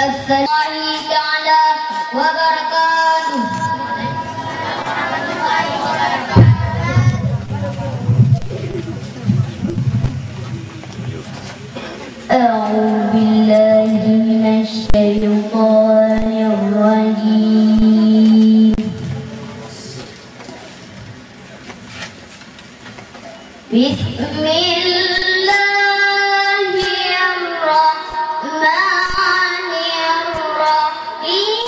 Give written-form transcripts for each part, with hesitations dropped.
Assalamualaikum wabarakatuh. أعوذ بالله من الشيطان الرجيم. بسم الله الرحمن الرحيم.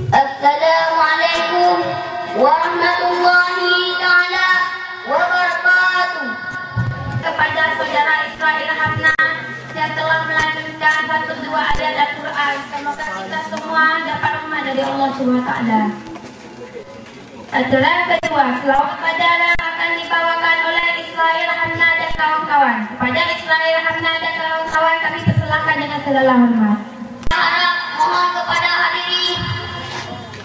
Assalamualaikum warahmatullahi taala wabarakatuh. Kepada saudara Israel Hamna yang telah melanjutkan satu dua ayat Al-Quran, semoga kita semua dapat rahmat dari Allah SWT. Aturan kedua, selawat padana akan dibawakan oleh Israel Hamna dan kawan-kawan. Kepada Israel Hamna dan kawan-kawan kami persilahkan dengan segala hormat. Mohon kepada hadirin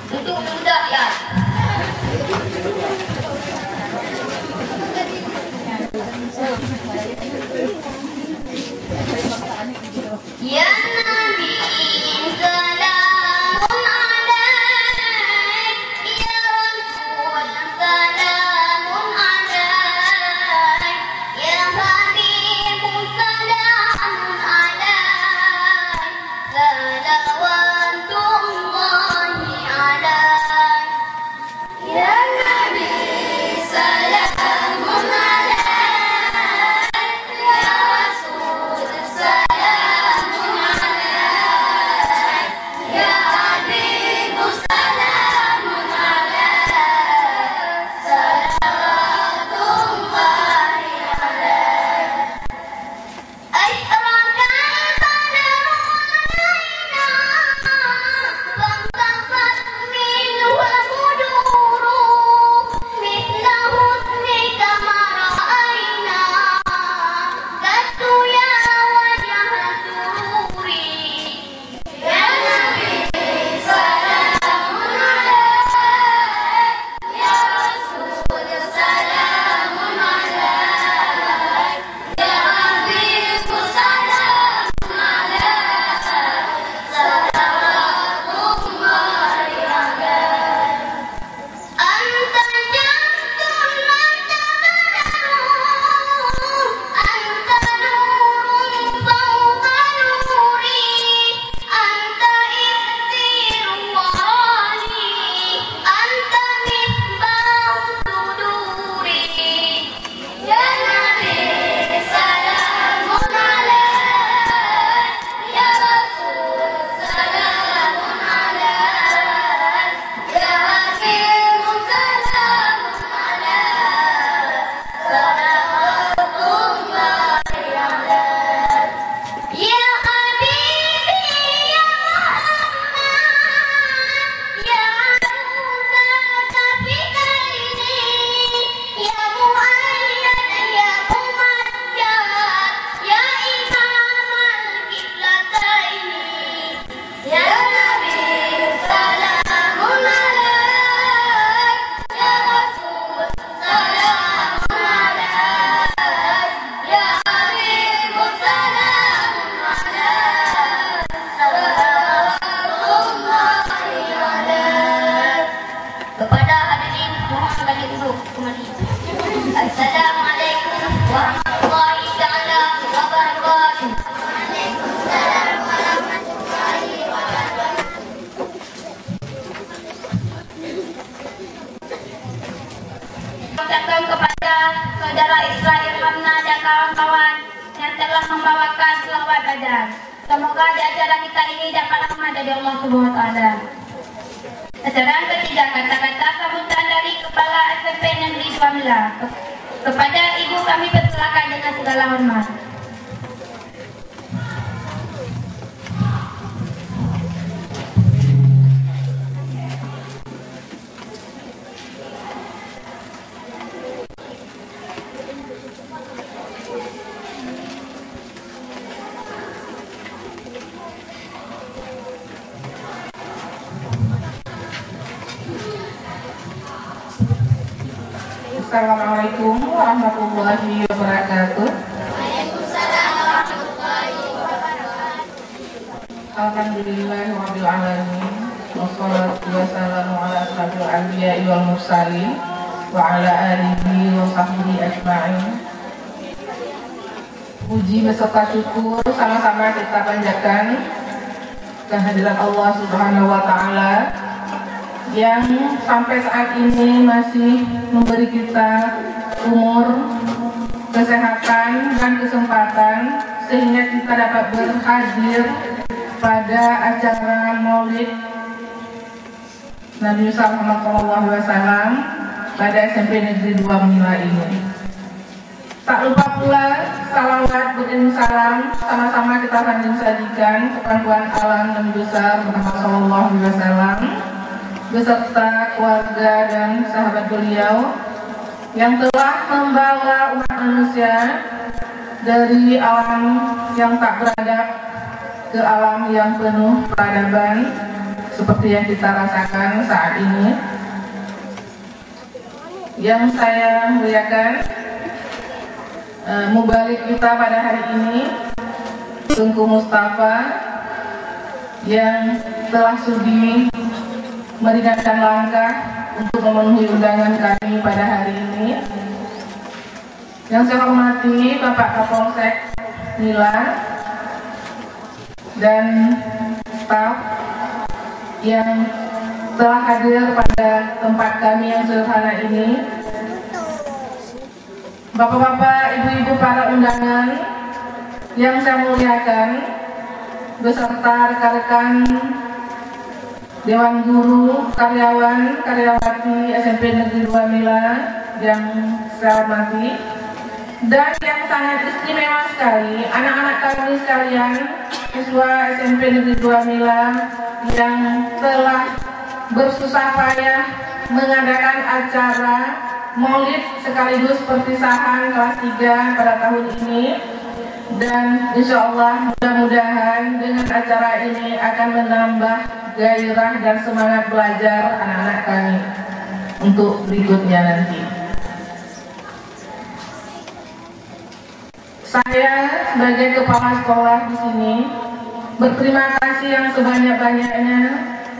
untuk duduk ya. Ya Nabi salamun alaik, ya Rasul salamun alaik, ya Habib salamun alaik, membawakan selawat ajar. Semoga di acara kita ini dapat rahmat dari Allah Subhanahu wa taala. Acara yang ketiga, kata-kata sambutan dari Kepala SMP Negeri Suamila. Kepada Ibu kami persilakan dengan segala hormat. Assalamualaikum warahmatullahi wabarakatuh. Waalaikumsalam warahmatullahi wabarakatuh. Alhamdulillahirabbil alamin. Wassalatu wassalamu ala asyrofil anbiya'i wal mursalin wa ala alihi wa sahbihi ajma'in. Puji beserta syukur sama-sama kita panjatkan kehadirat Allah Subhanahu wa taala yang sampai saat ini masih memberi kita umur, kesehatan, dan kesempatan sehingga kita dapat berhadir pada acara Maulid Nabi Muhammad SAW pada SMP Negeri 2 Mila ini. Tak lupa pula salawat beriring salam sama-sama kita sanding sajikan kepada Tuhan alam dan besar Muhammad SAW beserta keluarga dan sahabat beliau yang telah membawa umat manusia dari alam yang tak beradab ke alam yang penuh peradaban seperti yang kita rasakan saat ini. Yang saya muliakan, mubalik kita pada hari ini Tunku Mustafa yang telah sudi meringankan langkah untuk memenuhi undangan kami pada hari ini. Yang saya hormati Bapak Kapolsek Mila dan staf yang telah hadir pada tempat kami yang sederhana ini, Bapak-bapak, ibu-ibu para undangan yang saya muliakan, beserta rekan-rekan Dewan Guru, karyawan, karyawati SMP Negeri 2 Mila yang saya hormati, dan yang sangat istimewa sekali, anak-anak kami sekalian, siswa SMP Negeri 2 Mila yang telah bersusah payah mengadakan acara Maulid sekaligus perpisahan kelas 3 pada tahun ini. Dan insya Allah mudah-mudahan dengan acara ini akan menambah gairah dan semangat belajar anak-anak kami untuk berikutnya nanti. Saya sebagai kepala sekolah di sini berterima kasih yang sebanyak-banyaknya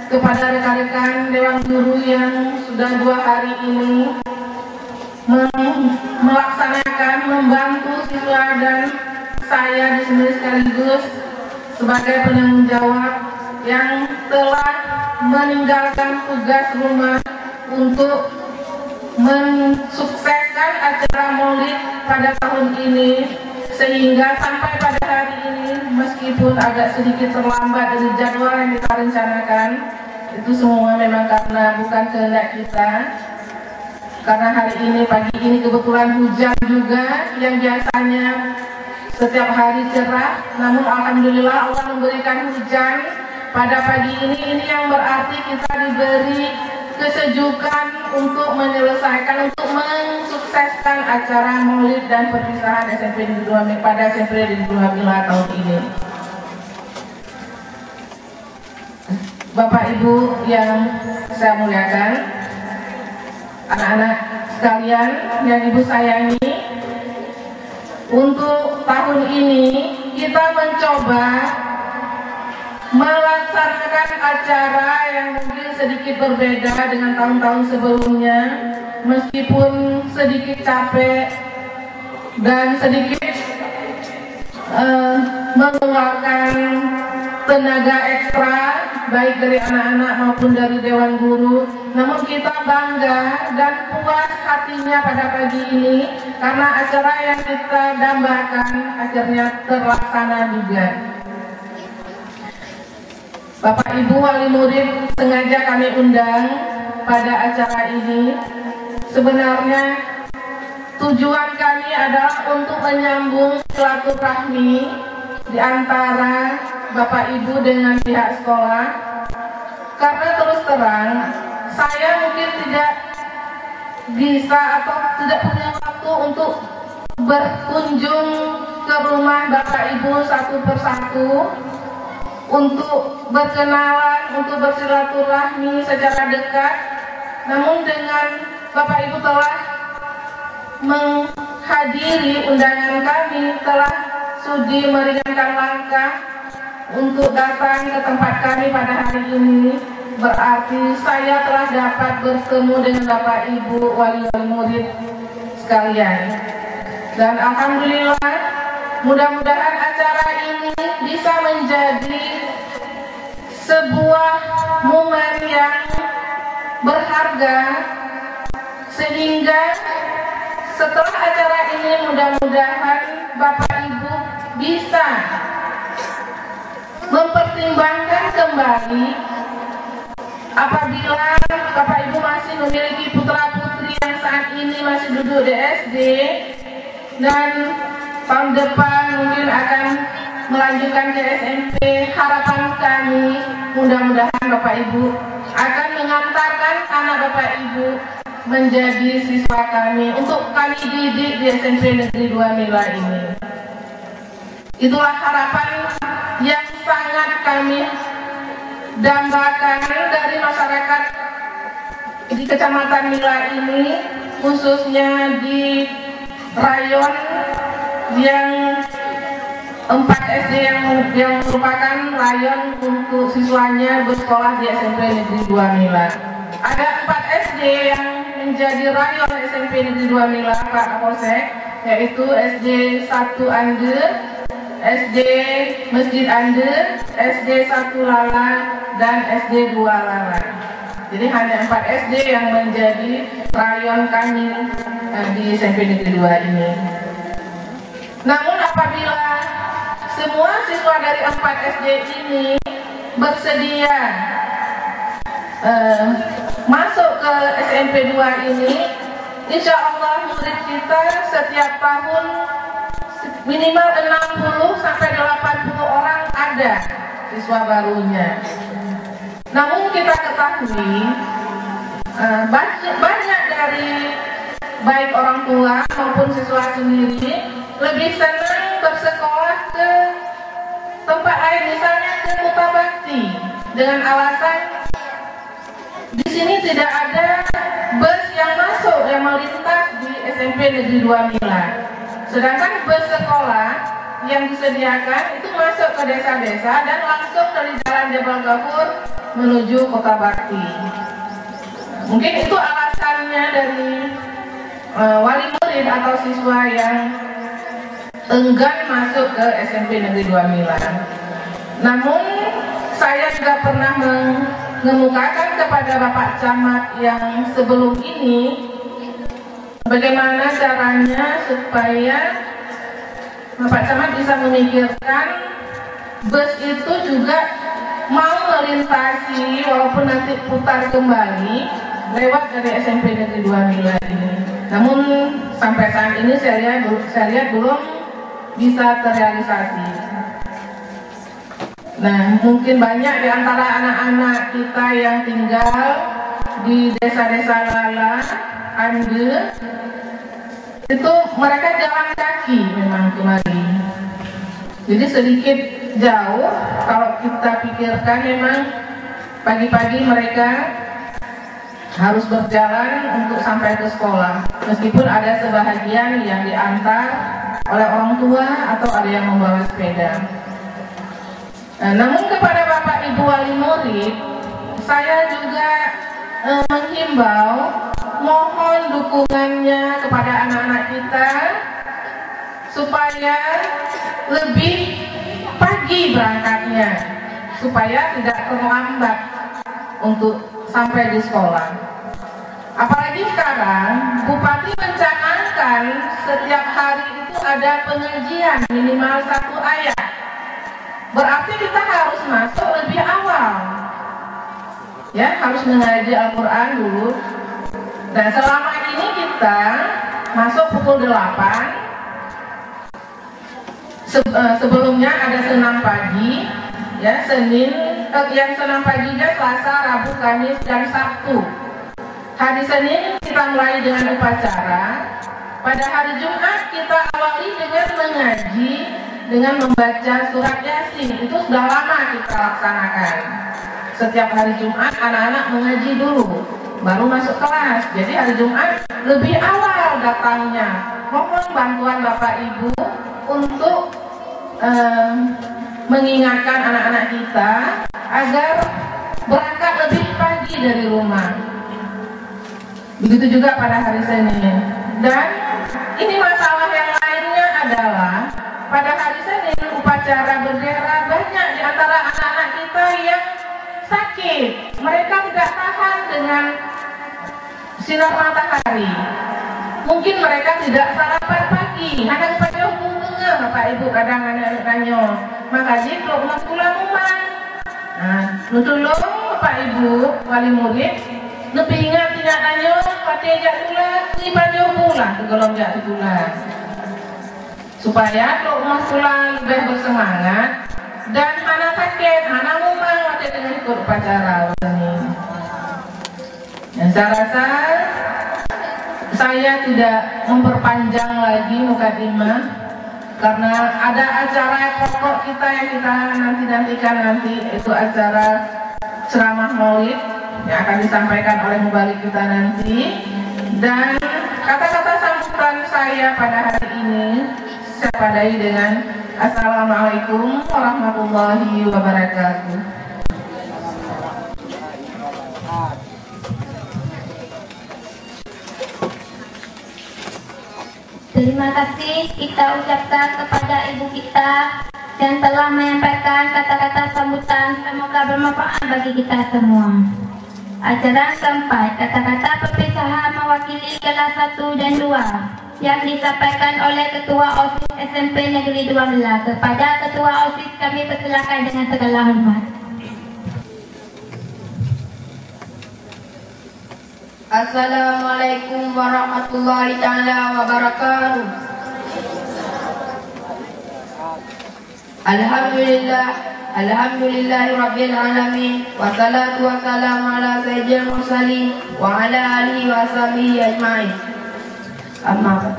kepada rekan-rekan Dewan Guru yang sudah 2 hari ini melaksanakan, membantu siswa dan saya di sini sekaligus sebagai penanggung jawab yang telah meninggalkan tugas rumah untuk mensukseskan acara Maulid pada tahun ini, sehingga sampai pada hari ini meskipun agak sedikit terlambat dari jadwal yang kita rencanakan, itu semua memang karena bukan kehendak kita. Karena hari ini, pagi ini kebetulan hujan juga, yang biasanya setiap hari cerah, namun alhamdulillah Allah memberikan hujan pada pagi ini yang berarti kita diberi kesejukan untuk menyelesaikan, untuk mensukseskan acara Maulid dan perpisahan SMP Negeri 2 Mila pada SMP Negeri 2 Mila tahun ini. Bapak Ibu yang saya muliakan, anak-anak sekalian yang Ibu sayangi, untuk tahun ini kita mencoba melaksanakan acara yang mungkin sedikit berbeda dengan tahun-tahun sebelumnya, meskipun sedikit capek dan sedikit mengeluarkan tenaga ekstra baik dari anak-anak maupun dari Dewan Guru. Namun kita bangga dan puas hatinya pada pagi ini karena acara yang kita dambakan akhirnya terlaksana juga. Bapak Ibu wali murid sengaja kami undang pada acara ini. Sebenarnya tujuan kami adalah untuk menyambung silaturahmi di antara Bapak Ibu dengan pihak sekolah. Karena terus terang, saya mungkin tidak bisa atau tidak punya waktu untuk berkunjung ke rumah Bapak Ibu satu persatu untuk berkenalan, untuk bersilaturahmi secara dekat. Namun dengan Bapak Ibu telah menghadiri undangan kami, telah sudi meringankan langkah untuk datang ke tempat kami pada hari ini, berarti saya telah dapat bertemu dengan Bapak Ibu wali-wali murid sekalian. Dan alhamdulillah, mudah-mudahan acara ini bisa menjadi sebuah momen yang berharga, sehingga setelah acara ini mudah-mudahan Bapak Ibu bisa mempertimbangkan kembali apabila Bapak Ibu masih memiliki putra-putri yang saat ini masih duduk di SD dan tahun depan mungkin akan melanjutkan ke SMP. Harapan kami mudah-mudahan Bapak Ibu akan mengantarkan anak Bapak Ibu menjadi siswa kami untuk kami didik di SMP Negeri 2 Mila ini. Itulah harapan yang sangat kami dambakan dari masyarakat di Kecamatan Mila ini, khususnya di rayon yang 4 SD yang merupakan rayon untuk siswanya bersekolah di SMP Negeri 2 Mila. Ada 4 SD yang menjadi rayon SMP Negeri 2 Mila, Pak Kapolsek, yaitu SD 1 Ande, SD Masjid Ande, SD 1 Lala, dan SD 2 Lala. Jadi hanya 4 SD yang menjadi rayon kami di SMP Negeri 2 ini. Namun apabila semua siswa dari 4 SD ini bersedia masuk ke SMP 2 ini, insya Allah murid kita setiap tahun minimal 60 sampai 80 orang ada siswa barunya. Namun kita ketahui banyak dari baik orang tua maupun siswa sendiri lebih senang bersekolah ke tempat lain, misalnya ke Kota Bakti, dengan alasan di sini tidak ada bus yang masuk yang melintas di SMP Negeri 2 Mila. Sedangkan bus sekolah yang disediakan itu masuk ke desa-desa dan langsung dari Jalan Jabal Ghafur menuju Kota Bakti. Mungkin itu alasannya dari wali murid atau siswa yang enggan masuk ke SMP Negeri 2 Mila. Namun saya juga pernah mengemukakan kepada Bapak Camat yang sebelum ini bagaimana caranya supaya Bapak Camat bisa memikirkan bus itu juga mau melintasi walaupun nanti putar kembali lewat dari SMP Negeri 2 Mila ini. Namun sampai saat ini saya lihat belum bisa terrealisasi. Nah, mungkin banyak di antara anak-anak kita yang tinggal di desa-desa Lala, Ande, itu mereka jalan kaki memang kemari. Jadi sedikit jauh kalau kita pikirkan, memang pagi-pagi mereka harus berjalan untuk sampai ke sekolah. Meskipun ada sebahagian yang diantar oleh orang tua atau ada yang membawa sepeda. Namun kepada Bapak Ibu wali murid, saya juga menghimbau, mohon dukungannya kepada anak-anak kita supaya lebih pagi berangkatnya, supaya tidak terlambat untuk sampai di sekolah. Apalagi sekarang Bupati mencanangkan setiap hari itu ada pengajian minimal 1 ayat. Berarti kita harus masuk lebih awal, ya, harus mengaji Al-Quran dulu. Dan selama ini kita masuk pukul 8. Sebelumnya ada senam pagi, ya, Senin, yang senam paginya Selasa, Rabu, Kamis, dan Sabtu. Hari Senin kita mulai dengan upacara. Pada hari Jumat kita awali dengan mengaji, dengan membaca surat Yasin. Itu sudah lama kita laksanakan. Setiap hari Jumat anak-anak mengaji dulu, baru masuk kelas. Jadi hari Jumat lebih awal datangnya. Mohon bantuan Bapak Ibu untuk mengingatkan anak-anak kita agar berangkat lebih pagi dari rumah. Begitu juga pada hari Senin. Dan ini masalah yang lainnya adalah pada hari Senin upacara bendera, banyak di antara anak-anak kita yang sakit. Mereka tidak tahan dengan sinar matahari. Mungkin mereka tidak sarapan pagi, hanya pada Bapak Ibu kadang anak tanya, makasih kalau umat pulang rumah. Nah, nutulung Bapak Ibu wali murid, lebih ingat tidak tanya, pada jak pulang, ibadah pulang, kalau jak pulang. Supaya kalau umat pulang lebih bersemangat dan anak sakit, anak rumah pada dengan ikut upacara ini. Dan saya rasa saya tidak memperpanjang lagi mukadimah. Karena ada acara pokok kita yang kita nantikan itu acara ceramah Maulid yang akan disampaikan oleh mubalik kita nanti. Dan kata-kata sambutan saya pada hari ini saya padai dengan Assalamualaikum warahmatullahi wabarakatuh. Terima kasih kita ucapkan kepada ibu kita yang telah menyampaikan kata-kata sambutan, semoga bermanfaat bagi kita semua. Acara keempat, kata-kata perpisahan mewakili kelas 1 dan 2 yang disampaikan oleh Ketua OSIS SMP Negeri 12. Kepada Ketua OSIS kami persilakan dengan segala hormat. Assalamualaikum warahmatullahi ta'ala wabarakatuh. Alhamdulillahi rabbil alamin. Wassalatu wassalamu ala sayyidil mursalin wa ala alihi wa sahbihi ajma'in. Amma ba'd.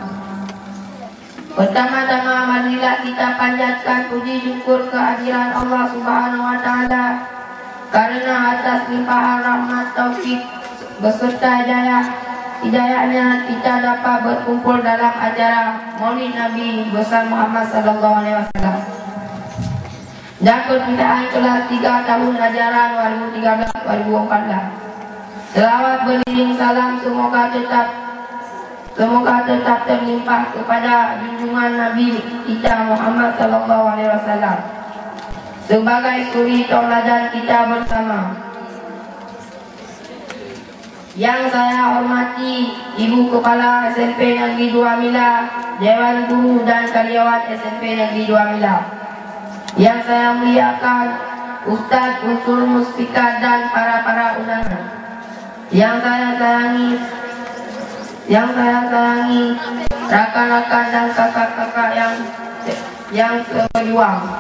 Pertama-tama marilah kita panjatkan puji syukur kehadiran Allah Subhanahu wa ta'ala, karena atas limpahan rahmat taufik beserta hidayahnya kita dapat berkumpul dalam acara Maulid Nabi besar Muhammad sallallahu alaihi wasallam dan perpindahan kelas 3 tahun ajaran 2013-2014. Selawat beriring salam semoga tetap terlimpah kepada junjungan Nabi kita Muhammad sallallahu alaihi wasallam sebagai suri tauladan kita bersama. Yang saya hormati Ibu Kepala SMP Negeri 2 Mila, Dewan Guru dan Karyawan SMP Negeri 2 Mila. Yang saya muliakan Ustadz Unsur Muspika dan para undangan. Yang saya sayangi rakan-rakan dan kakak-kakak yang berjuang.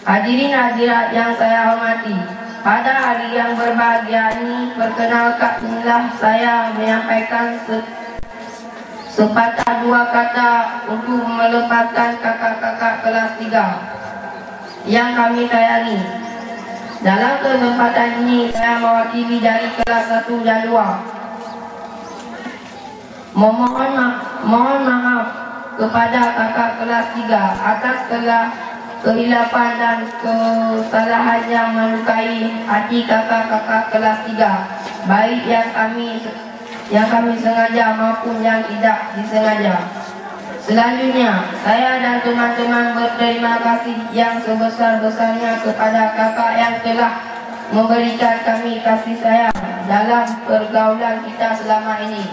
Hadirin hadirat yang saya hormati, pada hari yang berbahagia ini, perkenalkanlah saya menyampaikan sepatah dua kata untuk melepaskan kakak-kakak kelas 3 yang kami sayangi. Dalam kesempatan ini, saya mewakili dari kelas 1 dan 2. Mohon maaf kepada kakak kelas 3 atas kehilapan dan kesalahan yang melukai hati kakak-kakak kelas 3, baik yang kami sengaja maupun yang tidak disengaja. Selanjutnya, saya dan teman-teman berterima kasih yang sebesar-besarnya kepada kakak yang telah memberikan kami kasih sayang dalam pergaulan kita selama ini.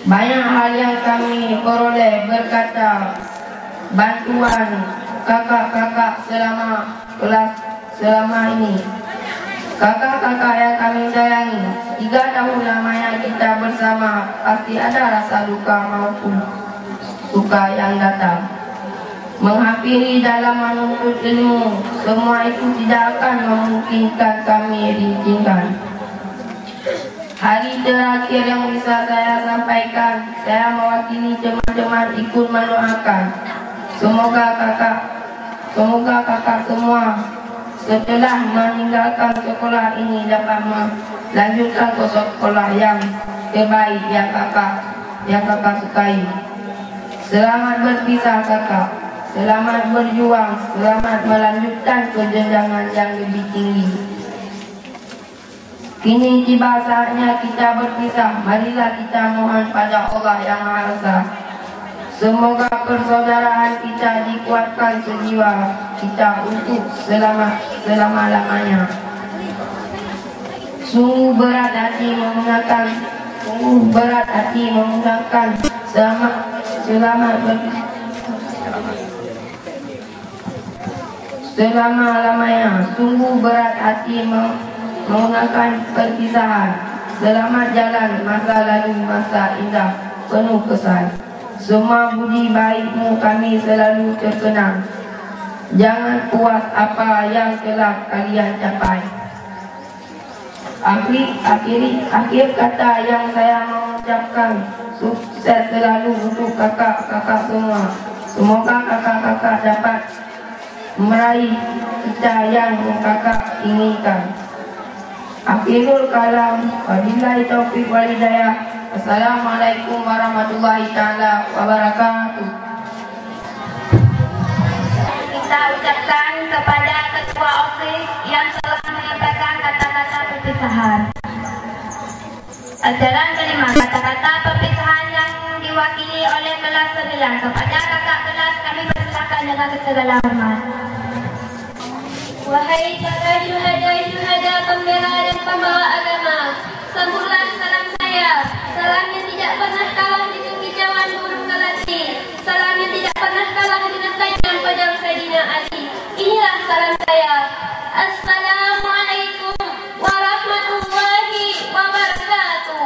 Banyak hal yang kami peroleh berkata bantuan kakak-kakak selama ini. Kakak-kakak yang kami sayangi, 3 tahun lamanya kita bersama, pasti ada rasa duka maupun suka yang datang. Menghampiri dalam menuntut ilmu, semua itu tidak akan memungkinkan kami rincikan. Hari terakhir yang bisa saya sampaikan, saya mewakili teman-teman ikut mendoakan. Semoga kakak semua setelah meninggalkan sekolah ini dapat melanjutkan ke sekolah yang terbaik yang kakak sukai. Selamat berpisah kakak, selamat berjuang, selamat melanjutkan ke jenjang yang lebih tinggi. Kini tiba saatnya kita berpisah. Marilah kita mohon pada Allah yang Maha Esa, semoga persaudaraan kita dikuatkan sejiwa kita untuk selama-lamanya. Sungguh berat hati menggunakan selama-lamanya. Sungguh berat hati menggunakan perpisahan. Selamat jalan masa lalu, masa indah penuh kesan. Semua budi baikmu kami selalu terkenang. Jangan puas apa yang telah kalian capai. Akhir kata yang saya mengucapkan, sukses selalu untuk kakak-kakak semua. Semoga kakak-kakak dapat meraih cita yang kakak inginkan. Akhirul kalam, wabillahi taufiq wal hidayah. Assalamualaikum warahmatullahi taala wabarakatuh. Kita ucapkan kepada Ketua OSIS yang telah menyampaikan kata-kata perpisahan. Ajaran kelima, kata-kata perpisahan yang diwakili oleh kelas 9. Kepada kakak kelas kami persilakan dengan segala hormat. Wahai para syuhada pembela dan pembawa agama, sambutlah salam saya. Salam yang tidak pernah kalah dengan kicauan burung melati. Salam yang tidak pernah kalah dengan tajam pedang Sayyidina Ali. Inilah salam saya. Assalamualaikum warahmatullahi wabarakatuh.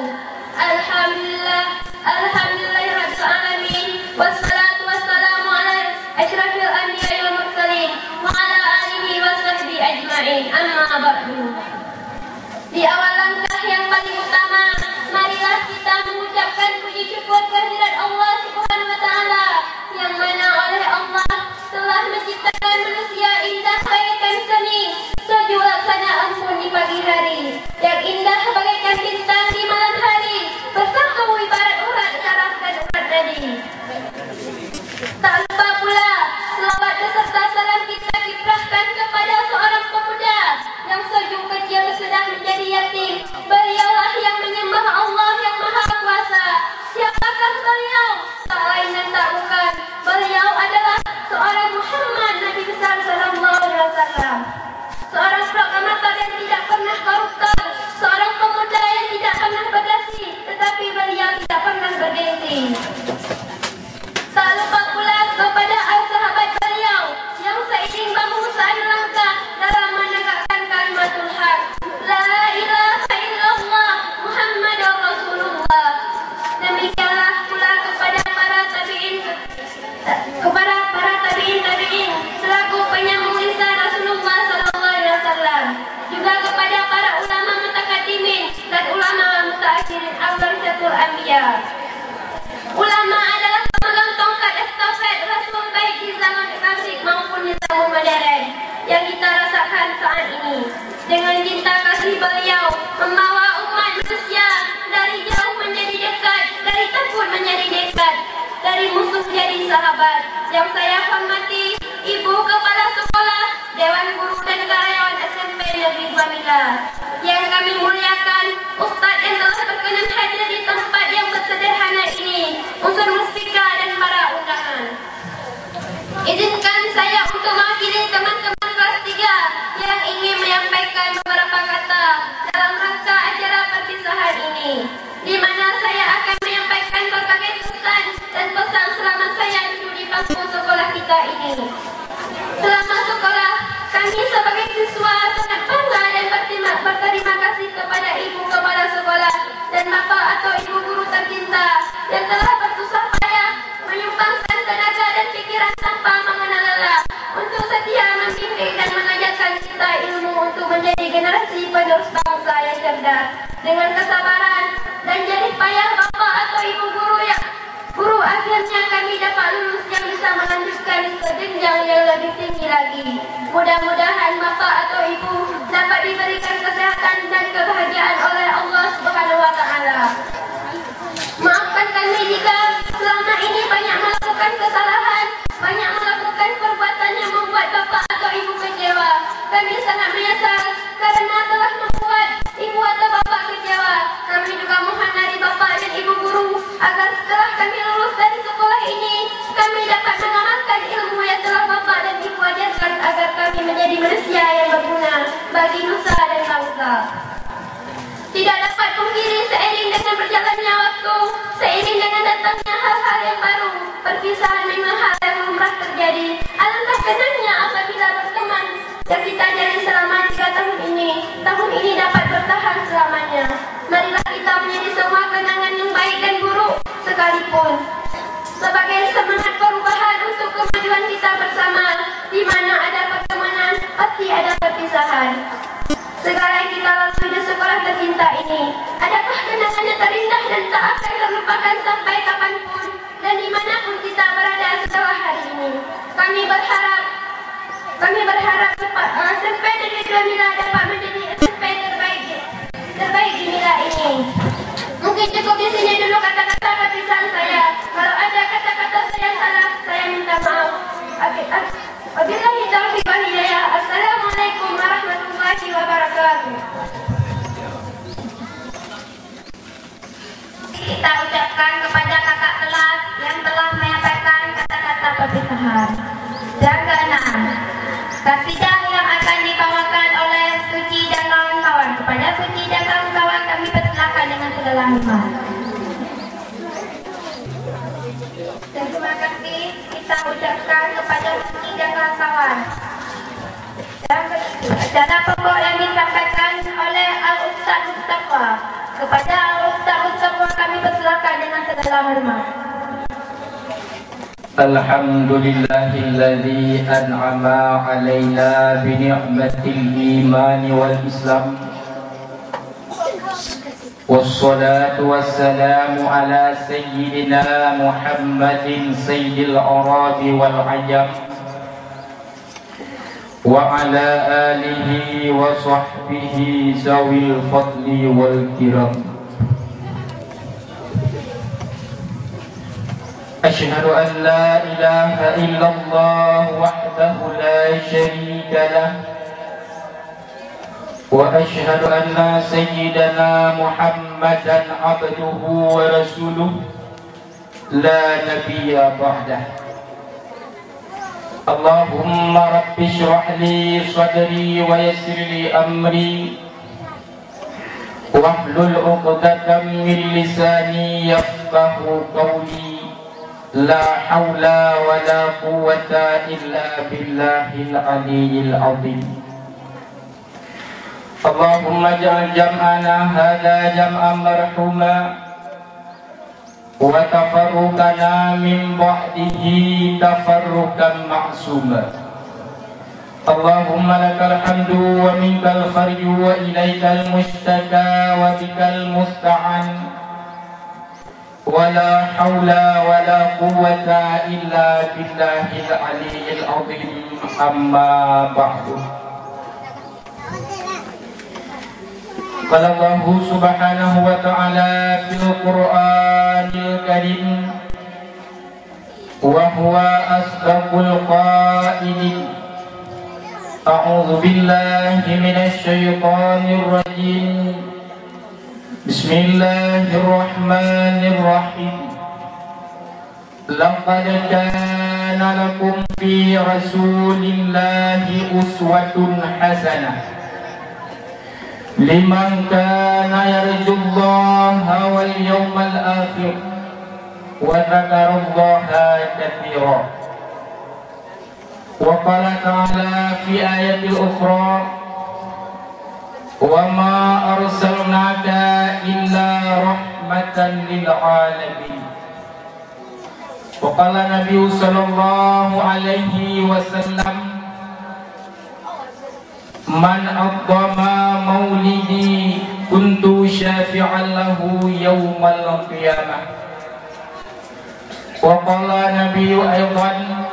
Alhamdulillahirabbil alamin. Wassalatu wassalamu ala asyrafil anbiya'i wal mursalin wa ala alihi wa sahbihi ajma'in. Amma ba'du. Di awal langkah yang paling utama, marilah kita mengucapkan puji syukur kehadirat Allah Subhanahu wa taala, yang mana oleh Allah telah menciptakan manusia indah bagaikan seni, sejuk laksana embun di pagi hari, yang indah bagaikan bintang di malam hari, bersatu ibarat urat saraf dan urat nadi. Tak lupa pula selawat beserta salam kita kiprahkan kepada seorang pemuda yang sejak kecil sudah menjadi yatim. Beliaulah yang menyembah Allah yang Maha Kuasa. Siapakah beliau? Tak lain dan tak bukan, beliau adalah seorang Muhammad Nabi besar sallallahu alaihi wasallam. Seorang proklamator yang tidak pernah koruptor, seorang pemuda yang tidak pernah berdasi, tetapi beliau tidak pernah bergengsi. Tak lupa pula kepada sahabat beliau yang seiring bahu seiring langkah dalam menegakkan kalimatul haq, la ilaha illallah Muhammadur Rasulullah. Demikianlah pula kepada para tabi'in selaku penyambung lisan Rasulullah sallallahu alaihi wasallam, juga kepada para ulama mutaqaddimin dan ulama mutaakhirin al-barisatul anbiya. Ulama adalah pemegang tongkat estafet Rasul baik di zaman klasik maupun di zaman modern yang kita rasakan saat ini. Dengan cinta kasih beliau membawa umat manusia dari jauh menjadi dekat, dari takut menjadi dekat, dari musuh jadi sahabat. Yang saya hormati Ibu Kepala Sekolah, Dewan Guru dan Karyawan SMP Negeri Bamila. Yang kami muliakan Ustadz yang telah berkenan hadir di tempat yang bersederhana ini, unsur muspika saya yang ingin menyampaikan beberapa kata dalam rangka acara perpisahan ini, di mana saya akan menyampaikan berbagai pesan dan pesan selama saya duduk di bangku sekolah kita ini. Selama sekolah, kami sebagai siswa sangat bangga dan berterima kasih kepada Ibu Kepala Sekolah dan Bapak atau Ibu Guru tercinta yang telah bersusah payah menyumbangkan tenaga dan pikiran tanpa mengenal lelah untuk setia membimbing dan mengajarkan kita ilmu untuk menjadi generasi penerus bangsa yang cerdas. Dengan kesabaran dan jerih payah Bapak atau Ibu Guru, akhirnya kami dapat lulus yang bisa melanjutkan ke jenjang yang lebih tinggi lagi. Mudah-mudahan Bapak atau Ibu dapat diberikan kesehatan dan kebahagiaan oleh Allah Subhanahu wa Ta'ala. Maafkan kami jika selama ini banyak melakukan kesalahan, banyak melakukan perbuatan yang membuat Bapak atau Ibu kecewa. Kami sangat menyesal karena telah membuat Ibu atau Bapak kecewa. Kami juga mohon dari Bapak dan Ibu Guru agar setelah kami lulus dari sekolah ini, kami dapat mengamalkan ilmu yang telah Bapak dan Ibu ajarkan agar kami menjadi manusia yang berguna bagi nusa dan bangsa. Tidak dapat pungkiri seiring dengan berjalannya waktu, seiring dengan datangnya hal-hal yang baru, perpisahan memang hal yang lumrah terjadi. Alangkah senangnya apabila berteman yang kita jalin selama 3 tahun ini dapat bertahan selamanya. Marilah kita menjadi semua kenangan yang baik dan buruk sekalipun sebagai semangat perubahan untuk kemajuan kita bersama. Di mana ada pertemanan, pasti ada perpisahan. Segala yang kita lalui di sekolah tercinta ini, adakah kenangan yang terindah dan tak akan terlupakan sampai kapanpun dan dimanapun kita berada setelah hari ini. Kami berharap SMP Negeri 2 Mila dapat menjadi SMP terbaik di Mila ini. Mungkin cukup di sini dulu kata-kata perpisahan saya. Kalau ada kata-kata saya salah, saya minta maaf. Wabillahi taufiq wal hidayah. Assalamualaikum warahmatullahi wabarakatuh. Kita ucapkan kepada kakak kelas yang telah menyampaikan kata-kata perpisahan. Yang keenam, kasidah yang akan dibawakan oleh Suci dan kawan-kawan. Kepada Suci dan kawan-kawan kami persilakan dengan segala hormat. Dan terima kasih kita ucapkan kepada Suci dan kawan-kawan. Dan acara pokok yang disampaikan oleh Al-Ustaz Mustafa. Kepada Al-Ustaz Mustafa kami persilakan dengan segala hormat. Alhamdulillahilladzi an'ama alaina bi ni'matil iman wal islam. Wassalatu wassalamu ala sayyidina Muhammadin sayyidil arabi wal ajam wa ala alihi wa sahbihi zawil fadli wal kiram. Asyhadu an la ilaha illallah wahdahu la syarika lah wa asyhadu anna sayyidana Muhammadan abduhu wa rasuluh la nabiyya ba'dah. Allahumma rabbi shrah li sadri wa yassir li amri wahlul 'uqdatam min lisani yafqahu qawli. La haula wa la quwwata illa billahil aliyyil azim. Allahumma ja'al jam'ana hadha jam'an marhuma wa tafarruqana min ba'dihi tafarruqan ma'suma. Allahumma lakal hamdu wa minkal kharju wa ilaikal mustaka wa bikal musta'an. Wala haula wala quwwata illa billahil aliyyil azim. Amma ba'du. Qala Allah subhanahu wa ta'ala fil Qur'anil Karim wa huwa asdaqul qailin. A'udzu billahi minasy syaithanir rajim. Bismillahirrahmanirrahim. Laqad kana kana lakum fi rasulillahi uswatun hasanah liman kana yarjullaha wal yawmal akhir wa dzakarallaha katsira. Wa qala ta'ala fi ayatil ukhra wa ma arsalnaka illa rahmatan lil alamin. Wa qala Nabi sallallahu alaihi wasallam man aqama maulidi kuntu syafi'an lahu yaumal qiyamah. Wa qala Nabi aydan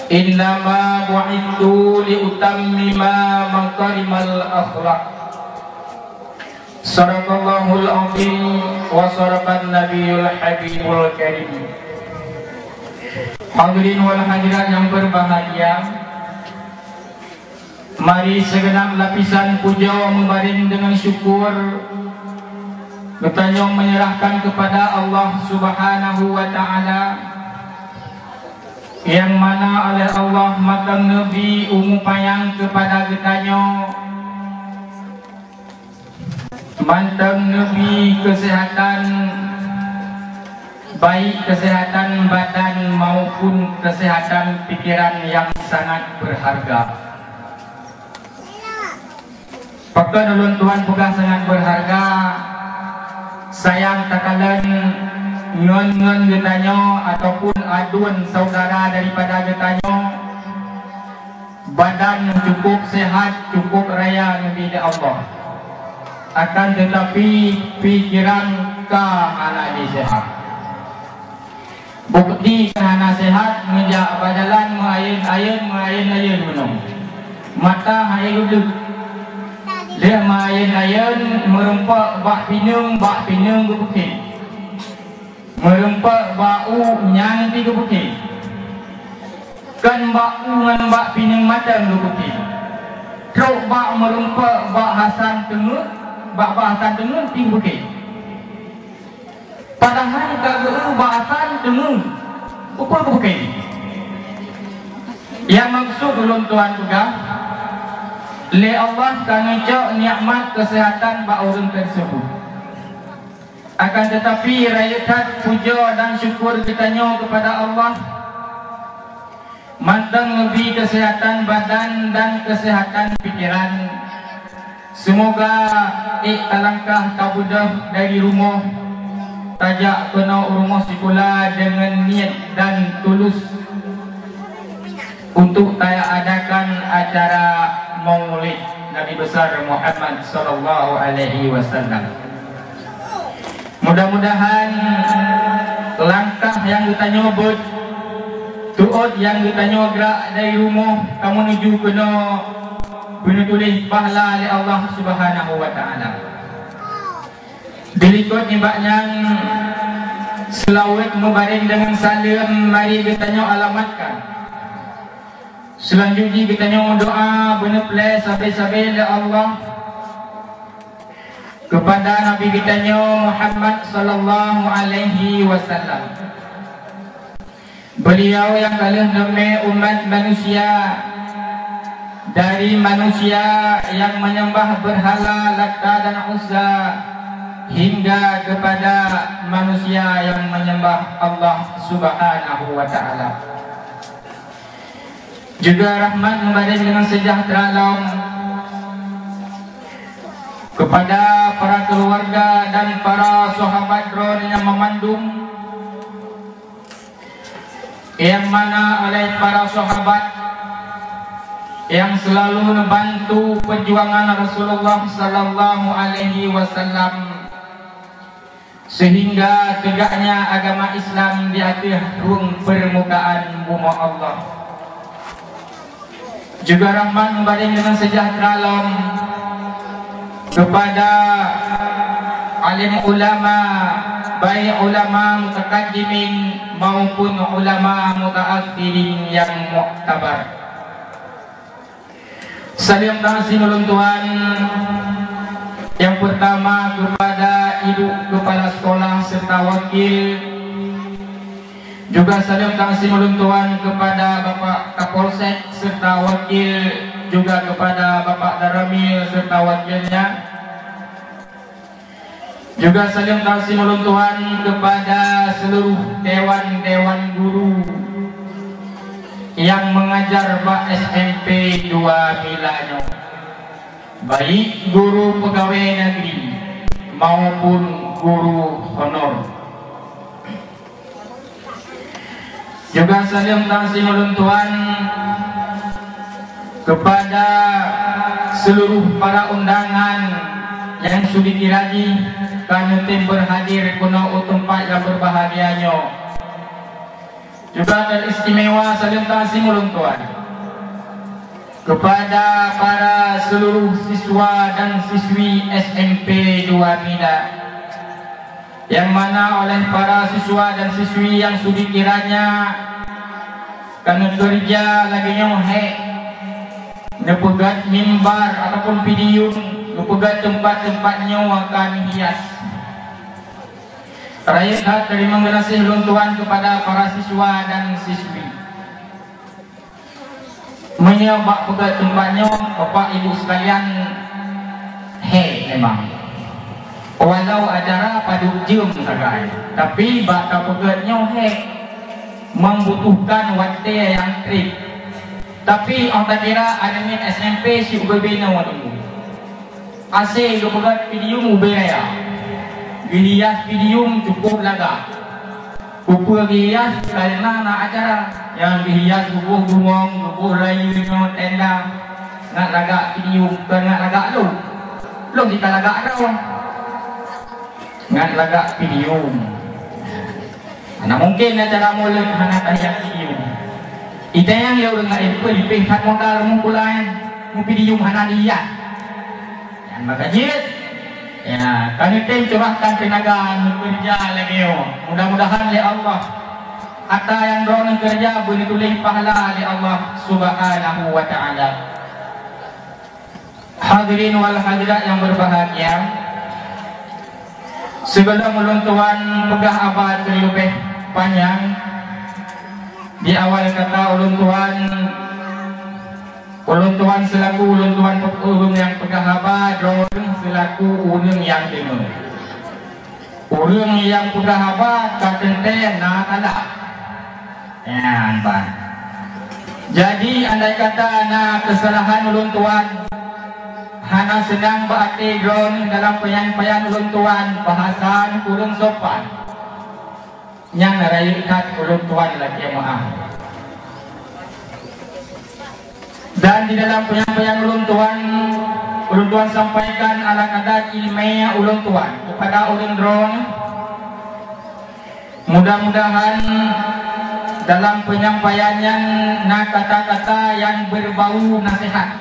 innama bu'ithu liutammima makarimal akhlaq. Sadaqallahul azim wa sadaqan nabiyul habibul karim. Hadirin wal hadirat yang berbahagia, mari segenap lapisan puja membaring dengan syukur bertanya menyerahkan kepada Allah Subhanahu wa taala, yang mana oleh Allah matang Nabi umupayang kepada getanya mantang Nabi kesehatan, baik kesehatan badan maupun kesehatan pikiran yang sangat berharga. Pakai ulun Tuhan pegah sangat berharga. Sayang takalan ngon getanya ataupun adun saudara daripada getanya badan cukup sehat, cukup raya Nabi Allah, akan tetapi pikiran kahana sehat. Bukti kahana sehat menjak bajalan mengayin minum mata hayun dia main merempak bak pinung bukit, merempak bau nyanti ke bukit, kan bau ngan bak pinung matang ke bukit, truk bak merempak bak hasan tengah bak hasan tengah tinggi bukit, padahal tak bak hasan tengah upah ke bukit. Yang maksud ulun Tuhan juga le Allah kangecok nikmat kesehatan bak orang tersebut. Akan tetapi rakyat puja dan syukur kitanya kepada Allah mantang lebih kesehatan badan dan kesehatan pikiran. Semoga alangkah kabudah dari rumah tajak kena rumah sekolah dengan niat dan tulus untuk saya adakan acara Maulid Nabi besar Muhammad sallallahu alaihi wasallam. Mudah-mudahan langkah yang kita nyobot, tuot yang kita nyograk dari rumah kamu menuju kena tulis pahala oleh Allah Subhanahu wa taala. Berikut nyebaknya selawat mubarak dengan salam mari kita alamatkan. Selanjutnya kita doa benar-benar sampai-sampai Allah kepada Nabi kita Muhammad sallallahu alaihi wasallam. Beliau yang kalah nama umat manusia dari manusia yang menyembah berhala Lata dan Uzza hingga kepada manusia yang menyembah Allah Subhanahu wa taala. Juga rahmat memberi dengan sejahtera alam kepada para keluarga dan para sahabat Ron yang memandung, yang mana oleh para sahabat yang selalu membantu perjuangan Rasulullah sallallahu alaihi wasallam sehingga tegaknya agama Islam di atas permukaan bumi Allah. Juga rahmat memberi dengan sejahtera alam kepada alim ulama, baik ulama mutakaddimin maupun ulama mutaakhirin yang muktabar. Salam kasih ulun Tuhan yang pertama kepada ibu kepala sekolah serta wakil Juga salam taksim ulun-tuan kepada Bapak Kapolsek serta wakil, juga kepada Bapak Daramil serta wakilnya. Juga salam taksim ulun-tuan kepada seluruh dewan-dewan guru yang mengajar Pak SMP 2 Milanyo, baik guru pegawai negeri maupun guru honor. Juga salam taksim ulun-tuan kepada seluruh para undangan yang sudah diraji karena tim berhadir kuno tempat yang berbahagianyo. Juga teristimewa salam taksim ulun-tuan kepada para seluruh siswa dan siswi SMP 2 Mina, yang mana oleh para siswa dan siswi yang sudi kiranya karena kerja lagi nyohe nepegat mimbar ataupun video, nepegat tempat-tempatnya akan hias. Rakyat terima kasih ulun-tuan kepada para siswa dan siswi. Menyebab pegat tempatnya Bapak Ibu sekalian, memang walau acara padu jum sagai, tapi bak pegatnya membutuhkan waktu yang trik. Tapi orang kira ada min SMP si ubebina wadung ase lo pegat video ubaya hias video cukup laga upur hias karena nak acara yang dihias bubuh bungong, bubuh layu dengan tenda, nak lagak video, bukan nak lagak lu kita lagak ada orang, nak lagak video. Mana mungkin acara mula hana tahiyak video. Ita yang leu dengan itu dipengkat modal mungkulan, mu video hana dia. Yang makajit, ya kami tim curahkan tenaga bekerja lagi. Mudah-mudahan oleh Allah Hatta yang dorong kerja boleh tulis pahala oleh Allah Subhanahu wa ta'ala. Hadirin wal hadirat yang berbahagia, sebelum ulun-tuan pegah abad terlebih panjang, di awal kata ulun-tuan selaku ulun-tuan urung yang pegah abad, dorong selaku urung yang dengar. Urung yang pegah abad katenten nak kalah. Ya, Pak. Jadi andai kata na kesalahan ulun-tuan hana sedang berarti drone dalam penyampaian ulun-tuan bahasan kurang sopan, yang narayukat ulun-tuan lagi maaf. Dan di dalam penyampaian ulun-tuan sampaikan ala kadar ilmiah ulun-tuan kepada ulun-drone. Mudah-mudahan dalam penyampaiannya na kata-kata yang berbau nasihat,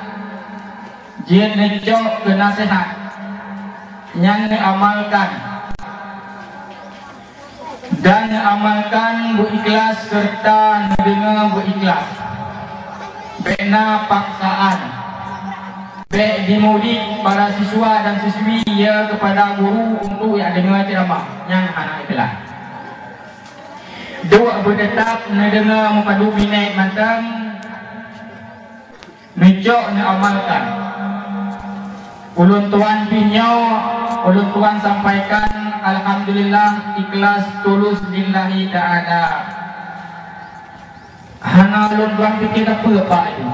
jin necok ke nasihat yang amalkan dan amalkan berikhlas serta mendengar berikhlas, bena paksaan, be dimudik para siswa dan siswi ya kepada guru untuk yang dengar ceramah yang anak itulah. Dua berdetap mendengar mempadu minat mantang necok ne amalkan. Ulun-tuan pinyau, ulun-tuan sampaikan alhamdulillah ikhlas tulus lillahi ta'ala. Hana ulun-tuan fikir apa Pak itu?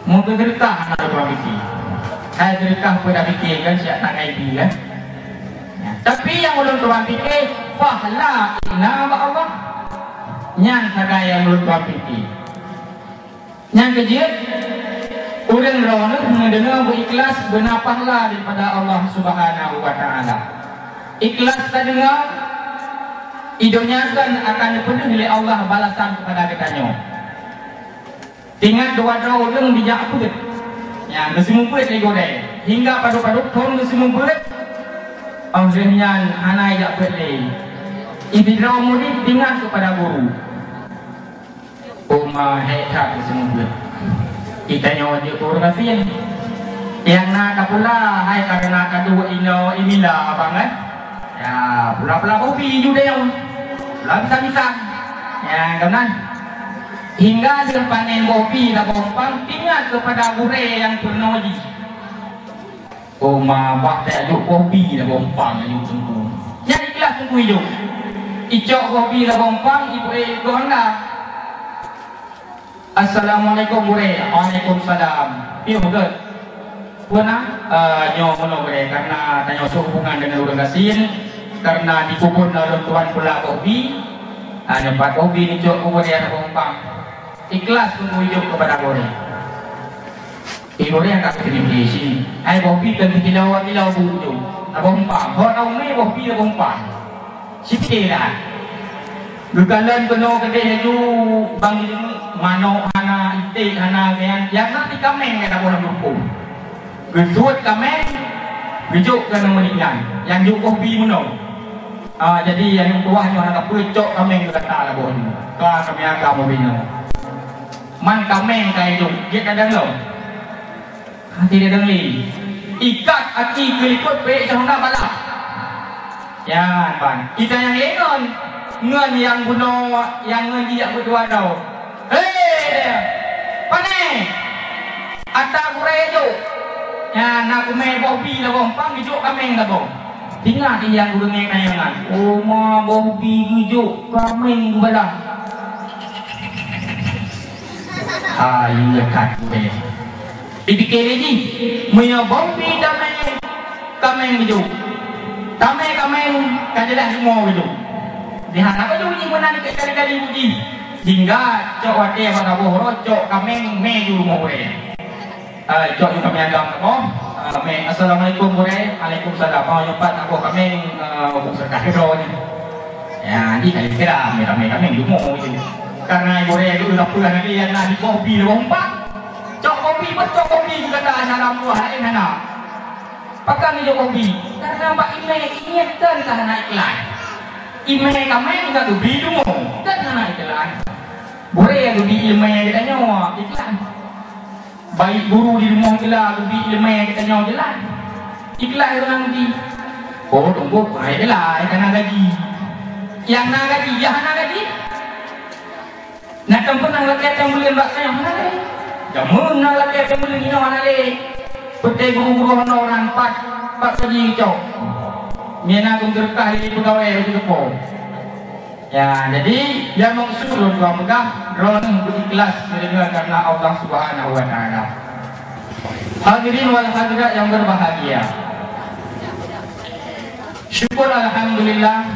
Mungkin derikah hana ulun-tuan fikir. Saya derikah pada fikir kan siap tak ngaji kan. Tapi yang ulun-tuan fikir pahala inna Allah. Yang sagai yang ulun-tuan fikir. Yang kejut orang rawat mendengar berikhlas benar pahala daripada Allah Subhanahu wa ta'ala. Ikhlas tak dengar idonyakan akan dipenuhi oleh Allah balasan kepada katanya. Tinggal dua-dua orang bijak apa? Ya, mesti mumput lagi goreng. Hingga padu-padu pun mesti mumput. Akhirnya anak jak beli. Ibidra murid tinggal kepada guru. Umah hekat mesti mumput. Kita nyawa dia fotografi yang nak pula hai karena kedua inilah abang kan ya pula-pula kopi juga yang pula bisa Ya, kawan. Hingga dia panen kopi dan bompang, ingat kepada gure yang bernoji. Oh, mabak tak ada kopi dan bompang yang tunggu. Yang ikhlas tunggu hidup. Icok kopi dan bompang, ibu ibu anda. Assalamualaikum gure. Waalaikumsalam. Iya betul. Pernah nyo mono gure karena tanya hubungan dengan orang kasin, karena dikubur orang tuan pula kopi. Nyempat kopi ni cok gure dan bompang. Ikhlas tunggu hidup kepada gure. Ibu yang tak terima sini. Ai kopi kan tilaw bujo. Bompang. Hot au me kopi dan bompang. Sikitlah. Gugalan kono gede haju bang mano hana ite hana yang nak di kameng kena boleh lupa. Gesut kameng, gejuk kena menikan. Yang juk kopi menong. Jadi yang tuahnya nak pucuk kameng kata lah bon. Ka kami agak mau bino. Man kameng kai juk, dia kadang lo. Hati dia dengli. Ikat aki kelikut pe sahuna balap. Ya, ban. Kita yang engon. Ngan yang bunuh, yang ngejiak berdua tau. Hei, pane, ada kurejo. Ya, nak kumai bobi lah bompang, hijuk kameng lah bom. Tinggal di yang gulung nayangan. Oh, ma bobi hijuk kameng balah. Ayu lekat gue. Dipikir ini, punya bobi damai kameng hijuk. Kameng kajilah semua hijuk. Lihat apa tu ni mana ni kali-kali uji. Hingga cok wate baka bohro cok kameng me dulu mo ore. Cok yu kami agam ko. Assalamualaikum ore. Waalaikumsalam. Mau nyempat aku kameng buk serkah ro ni. Ya, di kali kira me kameng dulu mo itu. Karena ore itu dah pulang lagi yang nak di kopi lompat. Cok kopi juga dah dalam luar lain mana. Pakai ni kopi. Karena mbak ime ingatkan karena iklan. Ime kameng tak tu bidu mo, kan anak iklan. Boleh tu bi ime kita nyawa iklan. Baik guru di rumah kita tu bi ime kita nyawa jalan. Iklan itu nanti. Oh tunggu, baik lah, kena gaji. Yang nak gaji, ya nak gaji. Nak tempat nak laki yang beli mbak saya mana le? Jamun nak laki yang beli ni mana le? Petai guru-guru orang empat gaji cok. Mina berkah di pegawai itu kepo. Ya, jadi yang maksud dua megah ron berikhlas karena Allah Subhanahu wa taala. Hadirin wal hadirat yang berbahagia. Syukur alhamdulillah.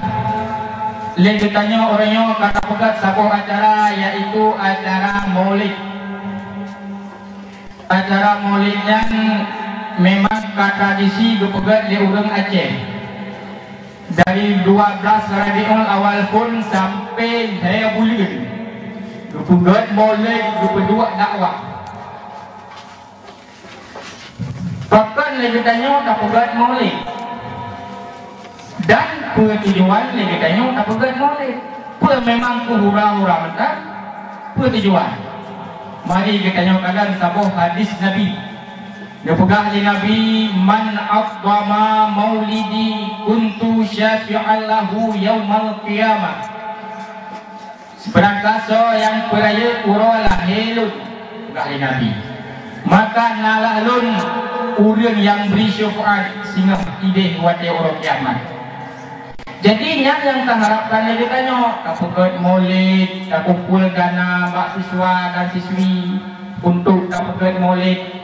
Lagi tanya orangnya kata pegat satu acara yaitu acara Maulid. Acara Maulid yang memang tradisi gepegat di urang Aceh. Dari 12 Rabiul Awal pun sampai saya bulan. Gepegat Maulid, gepedua dakwah. Bahkan lagi tanya tak pegat Maulid. Dan tujuan lagi tanya tak pegat Maulid. Pun memang hura-hura mentah. Tujuan. Mari kita tanya kadang sabuh hadis Nabi. Dia pegang di Nabi, man aqdama maulidi kuntu syafi'an lahu yaumal qiyamah. Seberangkasa yang peraya uralah helun pegang di Nabi. Maka nalahlun urang yang beri syafaat sehingga ide buat dia orang kiamat. Jadi yang terharapkan dia tanya, tak pegat maulid, tak kumpul dana mahasiswa dan siswi untuk tak pegat maulid.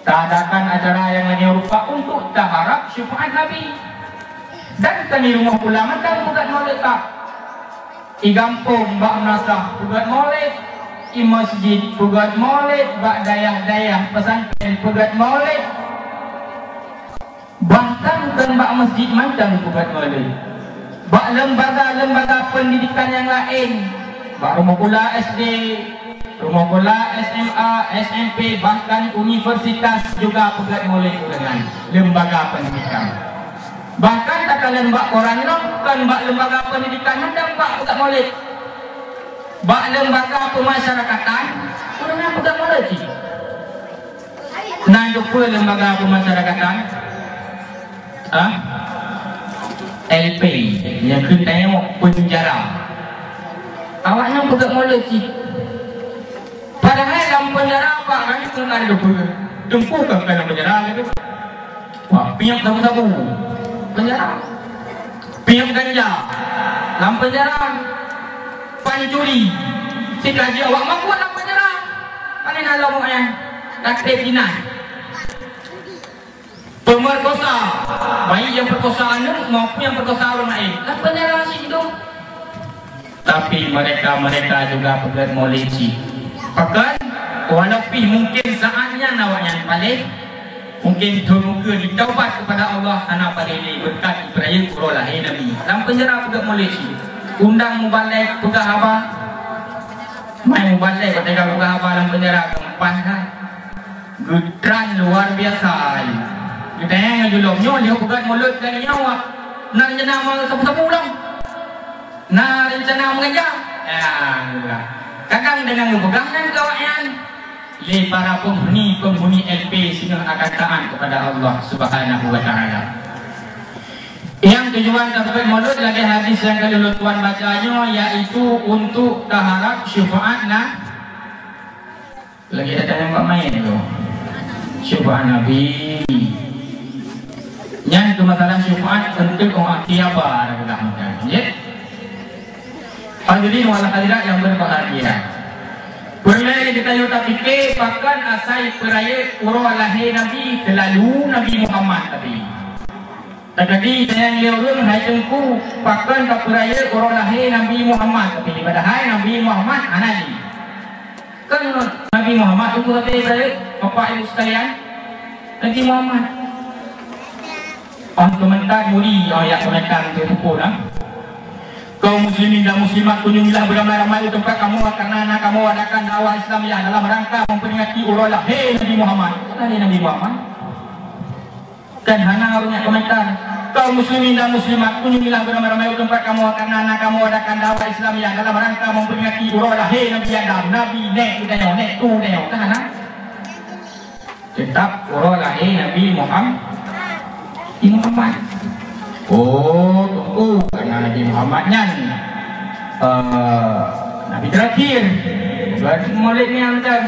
Adakan acara yang lainnya rupa untuk taharap syafaat Nabi. Dan kami rumah ulama kan pegat maulid tak. I kampung bak nasah pegat maulid, i masjid pegat maulid, bak dayah-dayah pesantren pegat maulid. Bahkan kan bak masjid mantan pegat maulid. Bak lembaga-lembaga pendidikan yang lain, bak rumah pula SD, rumah bola SMA, SMP, bahkan universitas juga pegat maulid dengan lembaga pendidikan. Bahkan tak kalian bak koran kan bak lembaga pendidikan hendak bak pegat maulid. Bak lembaga pemasyarakatan orang pegat maulid. Nah, juga lembaga pemasyarakatan. LP yang kita tengok penjara. Awaknya pegang mulut sih. Padahal dalam penjara apa kan itu kan ada dempuk kan dalam penjara gitu. Wah, piap sabu-sabu. Penjara. Piap ganja. Dalam penjara. Pancuri. Si gaji awak mampu dalam penjara. Paling alam awaknya. Kakek dinas. Pemerkosa. Baik yang perkosaan maupun yang perkosa orang lain. Dalam penjara si hidup. Tapi mereka juga pegang moleci. Bahkan walaupun mungkin saatnya nawaknya balik, mungkin termuka ditaubat kepada Allah karena balik berkat perayaan Qur'an lahir Nabi. Dalam penjara pegang moleci. Undang mubalik pegang apa? Main mubalik ketika pegang apa dalam penjara keempat kan? Gudran luar biasa. Kita yang julumnya dia pegang mulut dari nyawa. Nak jenama sabu-sabu ulang. Nah rencana mengejar kadang dengan pegang dan kawan le para penghuni LP sehingga akan taat kepada Allah Subhanahu wa ta'ala. Yang tujuan tersebut mulut lagi hadis yang kedua tuan bacanya yaitu untuk taharap syafaat lagi ada yang Pak main tu syafaat Nabi yang itu masalah syafaat untuk orang tiaba ada pegang ya. Hadirin wal hadirat yang berbahagia. Perlai kita yuta fikir bahkan asal perayaan Qur'an lahir Nabi terlalu Nabi Muhammad tadi. Tadi dengan liurun hai tengku bahkan ke perayaan Qur'an lahir Nabi Muhammad tapi padahal Nabi Muhammad anali. Kan Nabi Muhammad itu kata perayaan Bapak Ibu sekalian Nabi Muhammad. Komentar muri ayat komentar itu pun kaum muslimin dan muslimat kunjungilah beramai-ramai di tempat kamu karena kamu adakan dakwah Islamiyah dalam rangka memperingati ulang lahir Nabi Muhammad. Nabi Muhammad. Dan hana punya komentar. Kaum muslimin dan muslimat kunjungilah beramai-ramai di tempat kamu karena kamu adakan dakwah Islamiyah dalam rangka memperingati ulang lahir Nabi Adam. Nabi nek tu neo kan hana. Tetap ulang lahir Nabi Muhammad. Oh, karena Nabi Muhammadnya Nabi terakhir. Maulid ni macam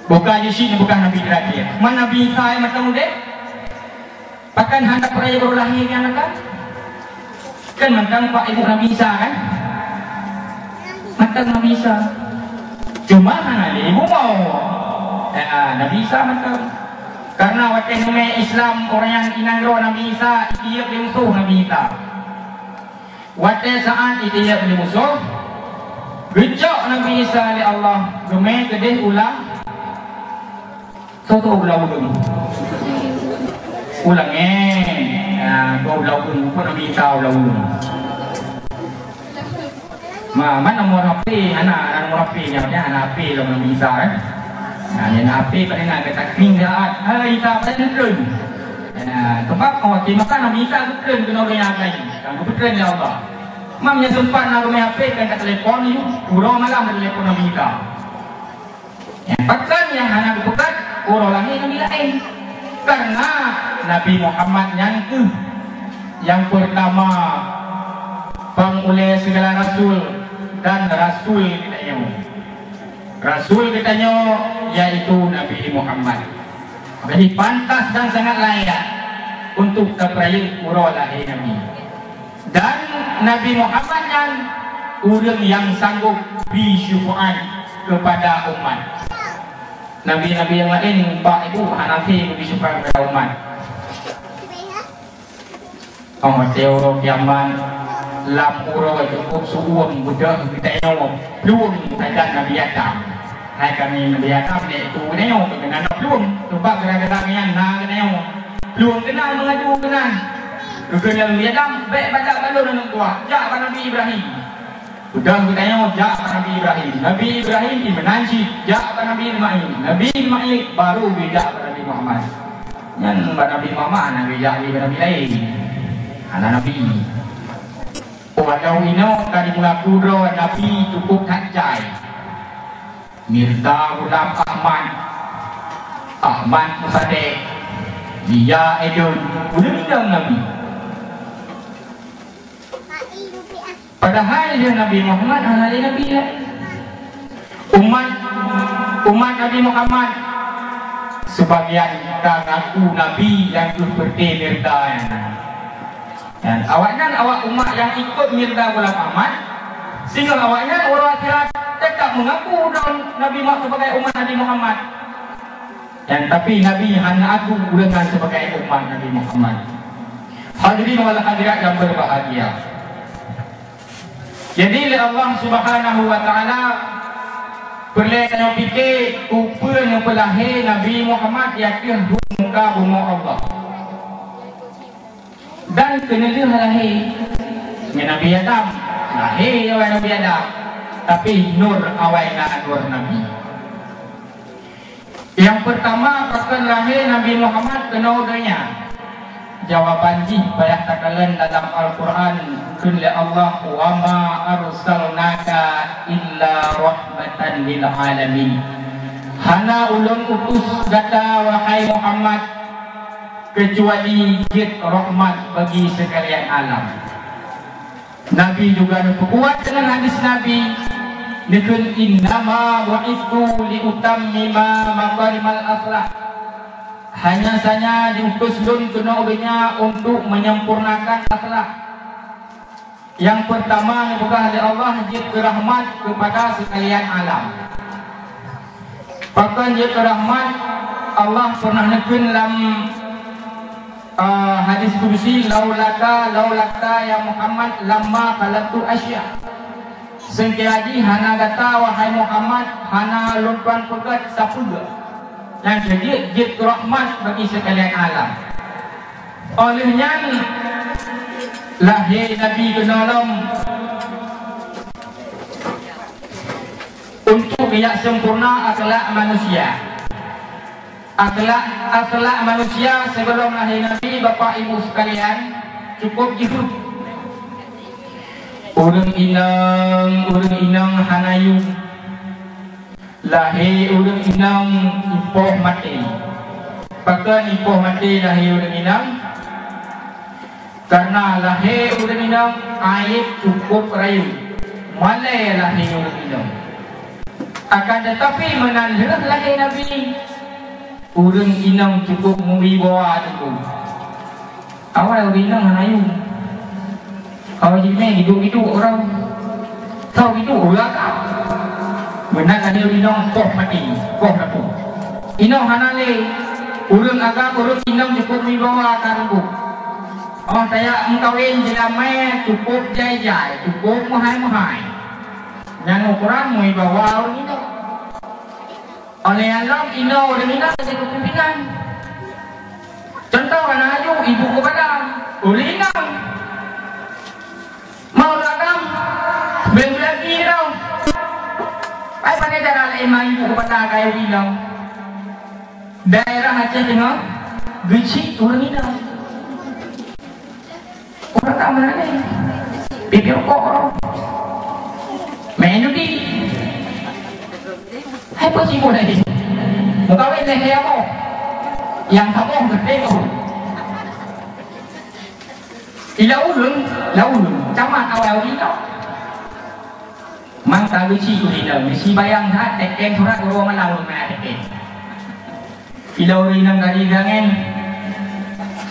bukan Yesus, bukan Nabi terakhir. Mana Nabi Isa yang macam muda? Bahkan hendak perayaan baru lahir yang anak kan macam Pak Ibu Nabi Isa kan? Macam Nabi Isa. Cuma Nabi Ibu mau Nabi Isa macam karena waktu nama Islam orang yang inangro Nabi Isa dia beli musuh Nabi Isa. Waktu saat dia beli musuh, gejok Nabi Isa oleh Allah. Gemai kedih ulang, soto ulang dulu. Ulangnya, kau ulang dulu pun Nabi Isa ulang dulu. Mana nomor HP, anak nomor HP nya, anak HP lo Nabi Isa kan? Yang Nabi pada nak kata kering jahat, Isa pada keren. Sebab orang makan Nabi Isa keren kena orang yang lain. Kamu keren ya Allah. Mamnya sempat nak rumah HP kan kat telefon ni, kurang malam telefon Nabi Isa. Bahkan yang anak bukan orang lagi Nabi lain. Karena Nabi Muhammad yang pertama pengulai segala rasul dan rasul kita yang Rasul katanya yaitu Nabi Muhammad. Jadi pantas dan sangat layak untuk perayaan Qur'an lahir Nabi. Dan Nabi Muhammad yang orang yang sanggup bersyufaat kepada umat. Nabi-nabi yang lain Pak Ibu Hanafi bersyufaat kepada umat. Teori Yaman lapuro cukup suwung budak kita nyom belum ada Nabi Adam. Hai kami Nabi Adam itu neo kena belum sebab gara-gara yang na neo belum kenal mengadu kenal. Kena Nabi Adam baik baca balon dengan tua jak Nabi Ibrahim. Budak kita nyom jak Nabi Ibrahim. Nabi Ibrahim menanji jak Nabi Ismail. Nabi Ismail baru bijak Nabi Muhammad. Yang Nabi Muhammad Nabi jak Nabi lain. Anak Nabi. Walau ino kali mula kudro Nabi cukup tajai. Mirta Ulam Ahmad Musadek, dia Edun, udah bidang Nabi. Padahal dia Nabi Muhammad ahli Nabi ya. Umat Nabi Muhammad sebagian kita ngaku Nabi yang telah berdemirda dan awak umat yang ikut mirda Ghulam Ahmad, sehingga awaknya orang akhirat tetap mengaku Nabi Muhammad sebagai umat Nabi Muhammad. Dan tapi Nabi hanya aku dengan sebagai umat Nabi Muhammad. Hadirin wal hadirat yang berbahagia. Jadi Allah Subhanahu wa taala perlu kita fikir upaya pelahir Nabi Muhammad yakin muka bumi Allah. Dan kena dia lahir Nabi Adam, lahir awal Nabi Adam, tapi nur awal nur Nabi. Yang pertama akan lahir Nabi Muhammad kena udahnya. Jawaban ji banyak takalan dalam Al-Quran kulli Allah wa ma arsalnaka illa rahmatan lil alamin. Hana ulun utus data wahai Muhammad kecuali jid rahmat bagi sekalian alam. Nabi juga berkuat dengan hadis Nabi, "Nikun innama bu'ithu liutammima makarimal akhlak." Hanya saja diutus dun kena ubahnya untuk menyempurnakan akhlak. Yang pertama dibuka oleh Allah jid rahmat kepada sekalian alam. Bahkan jid rahmat Allah pernah nekun dalam hadis kursi laulaka ya Muhammad lamma khalaqtu asya. Sengkiaji hana kata wahai Muhammad hana lumpan pegat sapuga. Yang jadi jid rahmat bagi sekalian alam. Olehnya lahir Nabi Kenalam untuk biak sempurna akhlak manusia. Akhlak manusia sebelum lahir Nabi, Bapak Ibu sekalian, cukup jihud. Urang inang hanayu lahir urang inang ipoh mati. Bahkan ipoh mati lahir urang inang karena lahir urang inang air cukup rayu. Malai lahir urang inang. Akan tetapi menandalah lahir Nabi, urang inang cukup membawa itu. Awal urang inang hanayu. Kalau jadi hidup orang tahu itu ulah tak. Benar ada inong koh mati, koh rapu. Inong hanale, urang agak urang inong cukup membawa karbu. Oh saya mengkawin jelamai cukup jai, cukup mahai. Yang ukuran membawa urang inong. Oleh alam inong urang inong jadi kepimpinan. Contoh anak aju ibu kepada urang inong. Mau dagang, belum lagi tau. Ay pada cara emang ibu kepada kayu bilang daerah Aceh tengah gecik orang ini orang tak mana ni pikir kok orang main judi hai apa sih boleh ni mengkawin dengan siapa yang kamu gede tu laulun camat awal ini tau mang tahu si kuliner, si bayang hat teken surat orang malau mana teken. Ilau rinang kali gangen,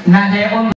nade om